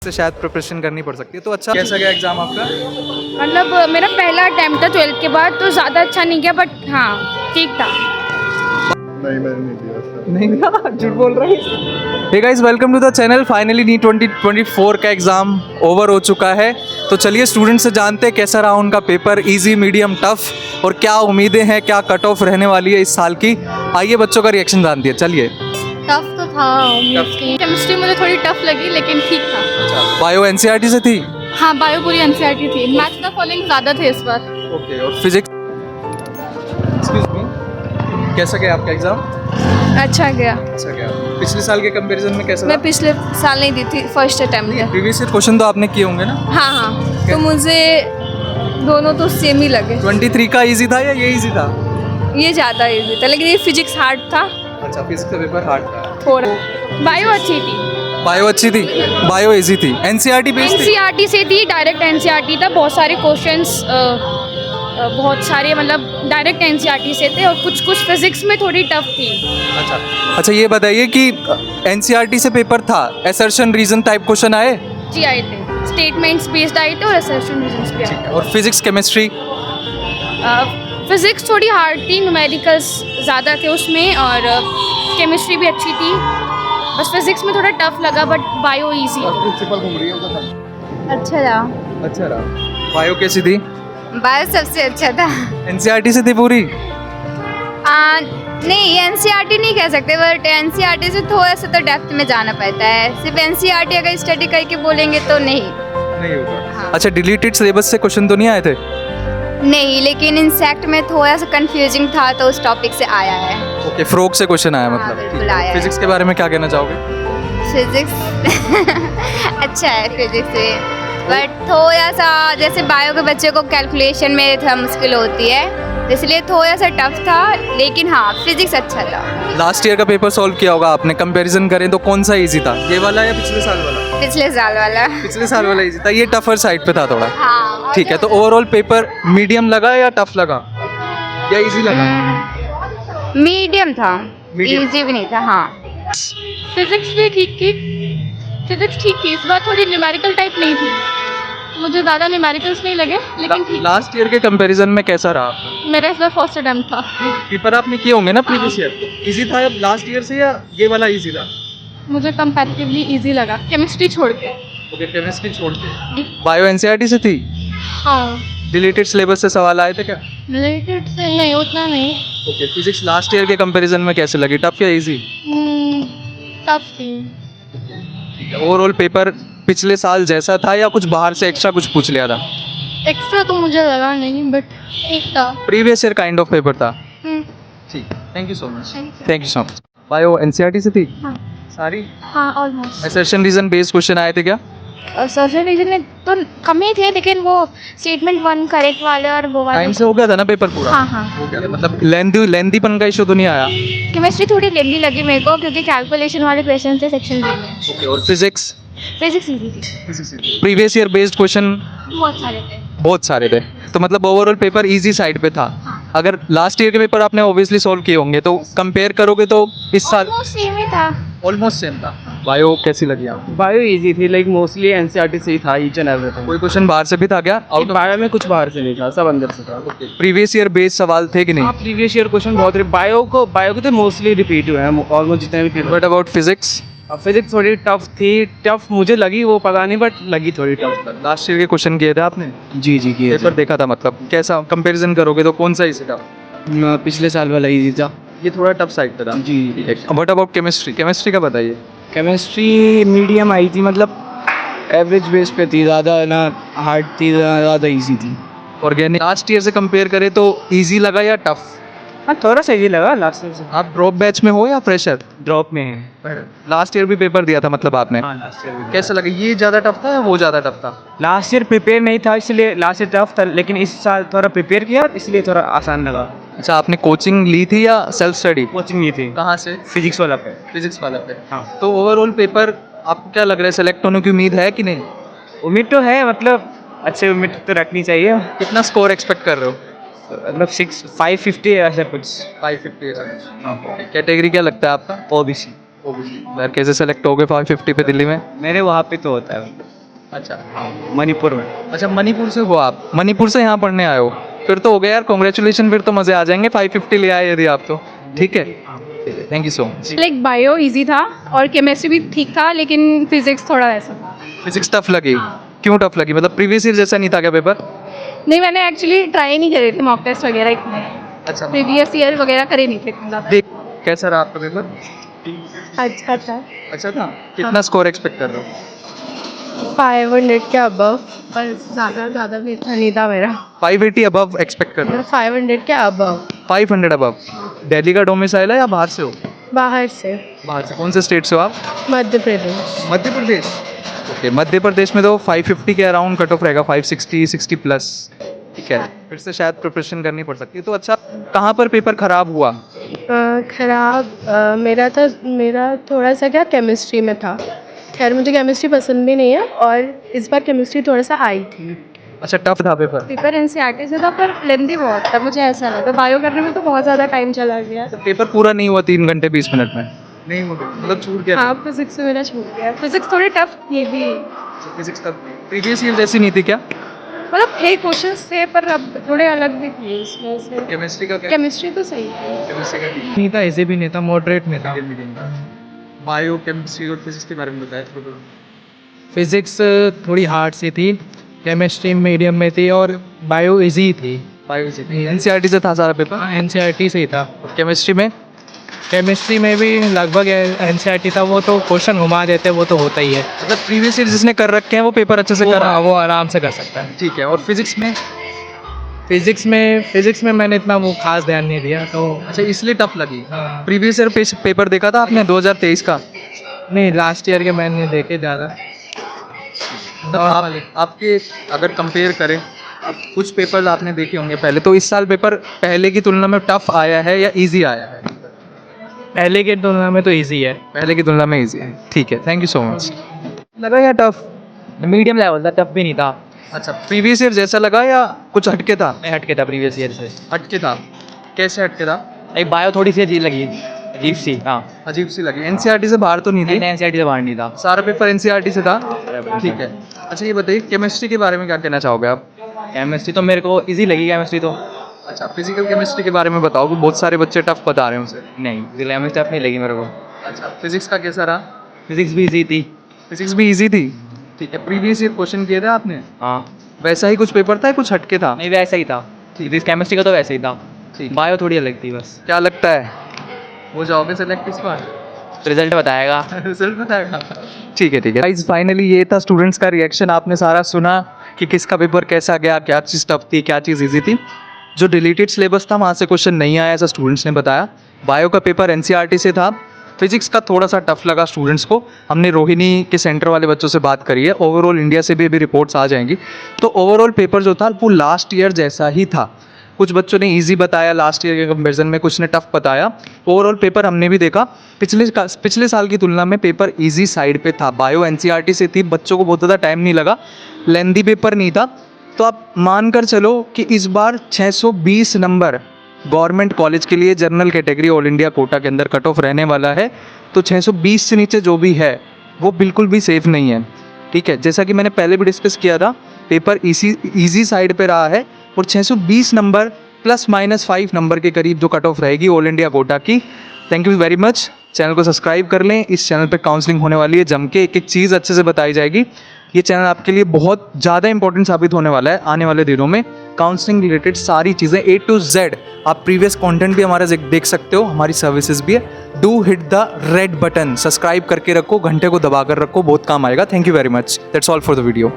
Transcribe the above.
से शायद प्रिपरेशन करनी पड़ सकती है। तो अच्छा कैसा गया एग्जाम आपका? मतलब मेरा पहला अटैम्प्ट था 12th के बाद, तो ज़्यादा अच्छा नहीं गया, बट हाँ ठीक था। नहीं मैंने नहीं दिया सर। नहीं ना, झूठ बोल रहा है। Hey guys, welcome to the channel. Finally NEET 2024 का एग्ज़ाम ओवर हो चुका है। तो चलिए स्टूडेंट से जानते हैं कैसा रहा उनका पेपर, इजी, मीडियम, टफ, और क्या उम्मीदें हैं, क्या कट ऑफ रहने वाली है इस साल की। आइए बच्चों का रिएक्शन जानते हैं। चलिए। टफ तो था, केमिस्ट्री मुझे थोड़ी टफ लगी, लेकिन ठीक था। बायो एनसीईआरटी से थी? हाँ, बायो पूरी एनसीईआरटी थी। मैथ्स का फॉलोइंग ज़्यादा थे इस बार। ओके। और फिजिक्स? एक्सक्यूज मी, कैसा गया आपका एग्ज़ाम? अच्छा गया। अच्छा गया। पिछले साल के कंपैरिजन में कैसा मैं था? पिछले साल नहीं दी थी, फर्स्ट अटैम्प्ट है। प्रीवियस ईयर क्वेश्चन तो आपने किए होंगे ना? हाँ हाँ, तो मुझे दोनों तो सेम ही लगे। 23 का इजी था या ये इजी था? ये ज़्यादा इजी था, लेकिन ये फिजिक्स हार्ड था अच्छा, फिजिक्स का पेपर हार्ड था। थोड़ा। बायो अच्छी थी। बायो अच्छी थी? बायो इजी थी? एनसीईआरटी बेस्ड थी? एनसीईआरटी से थी, डायरेक्ट एनसीईआरटी था। बहुत सारे क्वेश्चंस बहुत सारे मतलब डायरेक्ट एनसीईआरटी से थे, और कुछ कुछ फिजिक्स में थोड़ी टफ थी। अच्छा अच्छा, ये बताइए कि एनसीईआरटी से पेपर था, असर्शन रीजन टाइप क्वेश्चन आए? जी आए थे, स्टेटमेंट्स बेस्ड आए थे और असर्शन रीजंस भी आए। और फिजिक्स केमिस्ट्री? फिजिक्स थोड़ी हार्ड थी, न्यूमेरिकल्स ज़्यादा थे उसमें, और केमिस्ट्री भी अच्छी थी। बस फिजिक्स में थोड़ा टफ लगा, बट बायो इजी। प्रिंसिपल घूम रही है उधर। अच्छा रहा। अच्छा रहा। बायो कैसी थी? बायो सबसे अच्छा था। एनसीईआरटी से थी पूरी? नहीं, एनसीईआरटी नहीं कह सकते, बट एनसीईआरटी से थोड़ा सा तो डेप्थ में जाना पड़ता है। सिर्फ एनसीईआरटी अगर स्टडी करके बोलेंगे तो नहीं। नहीं होगा। हाँ। अच्छा, डिलीटेड सिलेबस से क्वेश्चन तो नहीं आए थे? नहीं, लेकिन इंसेक्ट में थोड़ा सा कंफ्यूजिंग था, तो उस टॉपिक से आया है। ओके, फ्रॉग से क्वेश्चन आया हाँ, मतलब? बिल्कुल आया है। फिजिक्स के बारे में क्या कहना चाहोगे? फिजिक्स अच्छा है फिजिक्स में, बट थोड़ा सा जैसे बायो के बच्चे को कैलकुलेशन में थोड़ा मुश्किल होती है, इसलिए थोड़ा सा टफ था। लेकिन हाँ, फिजिक्स अच्छा था। लास्ट ईयर का पेपर सॉल्व किया होगा आपने, कंपैरिजन करें तो कौन सा इजी था, ये वाला या पिछले साल वाला? पिछले साल वाला। पिछले साल वाला इजी था, ये टफर साइड पे था थोड़ा। हाँ। ठीक है, तो ओवरऑल पेपर मीडियम लगा या टफ लगा या इजी लगा? मीडियम था, Medium? इजी भी नहीं था। हाँ, फिजिक्स भी ठीक थी। फिजिक्स ठीक थी, इस बार थोड़ी न्यूमेरिकल टाइप नहीं थी, मुझे ज़्यादा न्यूमेरिकल्स नहीं लगे, लेकिन ठीक। लास्ट ईयर के कंपैरिजन में कैसा रहा आपका मेरा इस बार फर्स्ट अटैम्प्ट था। पेपर? आपने किए होंगे ना प्रीवियस ईयर, इजी था लास्ट ईयर से या ये वाला इजी था? मुझे कंपैरेटिवली इजी लगा, केमिस्ट्री छोड़ के। ओके, केमिस्ट्री छोड़ के। बायो एनसीईआरटी से थी? हाँ, डिलीटेड सिलेबस से सवाल आए थे क्या? रिलेटेड से नहीं, उतना नहीं। ओके, फिजिक्स लास्ट ईयर के कंपैरिजन में कैसे लगी, टफ या इजी? टफ थी। ओवरऑल पेपर पिछले साल जैसा था या कुछ बाहर से एक्स्ट्रा कुछ पूछ लिया था? एक्स्ट्रा तो मुझे लगा नहीं, बट ठीक था। Previous year kind of paper था। हम्म, ठीक, thank you so much. Thank you. Thank you so much. Bio NCERT से थी हाँ सारी? हाँ, almost. Assertion reason based question आए थे क्या? सर्जन रीजन में तो कम ही थे, लेकिन वो स्टेटमेंट 1 करेक्ट वाले और वो वाले। टाइम से हो गया था ना पेपर पूरा? हाँ हाँ। हो गया था, मतलब लेंथीपन का इशू तो नहीं आया? केमिस्ट्री थोड़ी लेंदी लगी मेरे को, क्योंकि कैलकुलेशन वाले क्वेश्चन थे सेक्शन बी में। ओके, और फिजिक्स? फिजिक्स इजी थी, प्रीवियस ईयर बेस्ड क्वेश्चन बहुत सारे थे। बहुत सारे थे, तो मतलब ओवरऑल पेपर इजी साइड पे था। अगर लास्ट ईयर के पेपर आपने ऑब्वियसली सॉल्व किए होंगे, तो कंपेयर करोगे तो इस साल ऑलमोस्ट सेम ही था। ऑलमोस्ट सेम था। बायो कैसी लगी आपको? बायो इजी थी, लाइक मोस्टली एनसीईआरटी से ही था, ईच एंड एवरीथिंग। कोई क्वेश्चन बाहर से भी था क्या? आउट ऑफ बायो में कुछ बाहर से नहीं था, सब अंदर से था। प्रीवियस ईयर बेस्ड सवाल थे कि नहीं? हाँ, प्रीवियस ईयर क्वेश्चन बहुत बायो के तो मोस्टली रिपीट हुए हैं, ऑलमोस्ट जितने भी paper. But about physics? Physics थोड़ी टफ थी, टफ मुझे लगी, वो पता नहीं, बट लगी थोड़ी टफ। लास्ट ईयर के क्वेश्चन किए थे आपने? जी जी किए पेपर देखा था, मतलब कैसा कंपैरिजन करोगे तो कौन सा इजी था? पिछले साल वाला इजी था। ये थोड़ा टफ साइड पे था। जी। But about chemistry? केमिस्ट्री का बताइए। केमिस्ट्री मीडियम आई थी, मतलब एवरेज बेस पे थी, ज़्यादा ना हार्ड थी ना ज़्यादा ईजी थी। ऑर्गेनिक लास्ट ईयर से कंपेयर करें तो इजी लगा या टफ? हाँ, थोड़ा सा इजी लगा लास्ट ईयर से। आप ड्रॉप बैच में हो या फ्रेशर? ड्रॉप में है। लास्ट ईयर भी पेपर दिया था मतलब आपने? हाँ, लास्ट ईयर भी। कैसा लगा, ये ज़्यादा टफ था या वो ज़्यादा टफ था? लास्ट ईयर प्रिपेयर नहीं था, इसलिए लास्ट ईयर टफ था, लेकिन इस साल थोड़ा प्रिपेयर किया, इसलिए थोड़ा आसान लगा। अच्छा, आपने कोचिंग ली थी या सेल्फ स्टडी? कोचिंग ली थी, कहाँ से? फिजिक्स वाला पे। फिजिक्स वाला पे। हाँ, तो ओवरऑल पेपर आपको क्या लग रहा है, सेलेक्ट होने की उम्मीद है कि नहीं? उम्मीद तो है, मतलब अच्छे उम्मीद तो रखनी चाहिए। कितना स्कोर एक्सपेक्ट कर रहे हो? मतलब 550 ऐसा कुछ। 550 कैटेगरी क्या लगता है आपका? ओबीसी। यार कैसे सेलेक्ट हो गए 550 पे दिल्ली में? मेरे वहाँ पे तो होता है अच्छा मणिपुर में। अच्छा, मणिपुर से हो आप? मणिपुर से यहाँ पढ़ने आए हो? फिर तो हो गया यार, कॉन्ग्रेचुलेशन, फिर तो मज़े आ जाएंगे 550 ले आए यदि आप तो। ठीक है, thank you so much. Like bio easy था और केमिस्ट्री भी ठीक था, लेकिन फिजिक्स थोड़ा ऐसा था। फिजिक्स टफ लगी? क्यों टफ लगी? मतलब प्रीवियस ईयर जैसा नहीं था क्या पेपर? नहीं, मैंने एक्चुअली ट्राई नहीं करे थे मॉक टेस्ट वगैरह इतने, अच्छा, प्रीवियस ईयर वगैरह करे नहीं थे इतने ज़्यादा। देख कैसा रहा आपका पेपर? अच्छा था, अच्छा था। कितना स्कोर एक्सपेक्ट कर रहे हो? 500 के अबव, पर ज़्यादा भी इतना नहीं था मेरा। 580 अबव एक्सपेक्ट कर रहे हो? 500 के अबव। 500 अबव। दिल्ली का डोमिसाइल है या बाहर से हो? बाहर से। बाहर से। कौन से स्टेट से हो आप? मध्य प्रदेश। मध्य प्रदेश। ओके, मध्य प्रदेश में तो 550 के अराउंड कट ऑफ रहेगा, 560 60 प्लस। ठीक है, फिर से शायद प्रिपरेशन करनी पड़ सकती है। तो अच्छा, कहाँ पर पेपर खराब हुआ? खराब मेरा थोड़ा सा क्या केमिस्ट्री में था। खैर मुझे केमिस्ट्री पसंद भी नहीं है, और इस बार केमिस्ट्री थोड़ा सा आई थी। अच्छा, टफ था पेपर? पेपर एनसीईआरटी से था, पर लेंथी बहुत था, मुझे ऐसा लगा। बायो करने में तो बहुत ज़्यादा टाइम चला गया। पेपर पूरा नहीं हुआ 3 घंटे 20 मिनट में? नहीं हुआ, मतलब छूट गया? हाँ, फिजिक्स से मेरा छूट गया। फिजिक्स थोड़ी टफ ये भी, फिजिक्स का प्रीवियस ईयर जैसी नहीं थी क्या? मतलब थे क्वेश्चंस थे, पर अब थोड़े अलग भी थे इसमें से। केमिस्ट्री का क्या? केमिस्ट्री तो सही थी। केमिस्ट्री का नहीं था, ऐसे भी नहीं था, मॉडरेट में था। बायो, केमिस्ट्री और फिजिक्स के बारे में बताया। फिजिक्स थोड़ी हार्ड सी थी, केमिस्ट्री मीडियम में थी, और बायो इजी थी। एनसीईआरटी से था सारा पेपर? एनसीईआरटी से ही था। केमिस्ट्री में? केमिस्ट्री में भी लगभग एनसीईआरटी था, वो तो क्वेश्चन घुमा देते, वो तो होता ही है। मतलब प्रीवियस ईयर जिसने कर रखे हैं वो पेपर अच्छे से कर रहा है? वो आराम से कर सकता है। ठीक है। और फिजिक्स में? फिजिक्स में मैंने इतना वो खास ध्यान नहीं दिया, तो अच्छा, इसलिए टफ लगी। हाँ। प्रीवियस ईयर पेपर देखा था आपने 2023 का? नहीं, लास्ट ईयर के मैंने देखे ज़्यादा। तो आपके अगर कंपेयर करें, अब कुछ पेपर्स आपने देखे होंगे पहले, तो इस साल पेपर पहले की तुलना में टफ आया है या इजी आया है? पहले की तुलना में तो इजी है। पहले की तुलना में इजी है। ठीक है, थैंक यू सो मच। लगा या टफ? मीडियम लेवल था, टफ भी नहीं था। अच्छा, प्रीवियस ईयर जैसा लगा या कुछ हटके था? मैं हटके था प्रीवियस ईयर से। हटके था? कैसे हटके था? एक बायो थोड़ी सी अजीब लगी, अजीब सी। हाँ, अजीब सी लगी। एनसीईआरटी से बाहर तो नहीं थी? एनसीईआरटी से बाहर नहीं था। सारा पेपर एनसीईआरटी से था? ठीक है। अच्छा, ये बताइए केमिस्ट्री के बारे में क्या कहना चाहोगे आप? केमिस्ट्री तो मेरे को इजी लगी, केमिस्ट्री तो। अच्छा, फिजिकल केमिस्ट्री के बारे में बताओ, कि बहुत सारे बच्चे टफ बता रहे हैं उसे। नहीं, केमिस्ट्री टफ नहीं लगी मेरे को। अच्छा, फिजिक्स का कैसा रहा? फिजिक्स भी इजी थी। फिजिक्स भी इजी थी? ठीक है। प्रीवियस ईयर क्वेश्चन किए थे आपने? हाँ, वैसा ही कुछ पेपर था या कुछ हटके था? नहीं वैसा ही था। फिजिक्स केमिस्ट्री का तो वैसे ही था। ठीक। बायो थोड़ी अलग थी बस। क्या लगता है, हो जाओगे सेलेक्ट इस बार? रिजल्ट बताएगा। रिजल्ट बताएगा। ठीक है, ठीक है। गाइस, फाइनली ये था स्टूडेंट्स का रिएक्शन। आपने सारा सुना कि किसका पेपर कैसा गया, क्या चीज़ टफ थी, क्या चीज़ इजी थी। जो डिलीटेड सिलेबस था वहाँ से क्वेश्चन नहीं आया, ऐसा स्टूडेंट्स ने बताया। बायो का पेपर एनसीईआरटी से था। फिजिक्स का थोड़ा सा टफ लगा स्टूडेंट्स को। हमने रोहिणी के सेंटर वाले बच्चों से बात करी है, ओवरऑल इंडिया से भी अभी रिपोर्ट्स आ जाएंगी। तो ओवरऑल पेपर जो था वो लास्ट ईयर जैसा ही था। कुछ बच्चों ने इजी बताया लास्ट ईयर के कंपैरिजन में, कुछ ने टफ बताया। ओवरऑल पेपर हमने भी देखा, पिछले साल की तुलना में पेपर इजी साइड पे था। बायो एनसीईआरटी से थी, बच्चों को बहुत ज़्यादा टाइम नहीं लगा, लेंदी पेपर नहीं था। तो आप मान कर चलो कि इस बार 620 नंबर गवर्नमेंट कॉलेज के लिए general category all India quota के अंदर कट ऑफ रहने वाला है। तो 620 से नीचे जो भी है वो बिल्कुल भी सेफ़ नहीं है। ठीक है, जैसा कि मैंने पहले भी डिस्कस किया था, पेपर इजी साइड पे रहा है, और 620 नंबर ±5 नंबर के करीब जो कट ऑफ रहेगी ऑल इंडिया कोटा की। Thank you very much. Channel को सब्सक्राइब कर लें। इस चैनल पे काउंसलिंग होने वाली है, जम के एक एक चीज़ अच्छे से बताई जाएगी। ये चैनल आपके लिए बहुत ज़्यादा इंपॉर्टेंट साबित होने वाला है आने वाले दिनों में। काउंसलिंग रिलेटेड सारी चीज़ें A to Z, आप प्रीवियस कंटेंट भी हमारा देख सकते हो, हमारी सर्विसेज भी है। Do hit the red button, subscribe करके रखो, घंटे को दबा कर रखो, बहुत काम आएगा। Thank you very much. That's all for the video.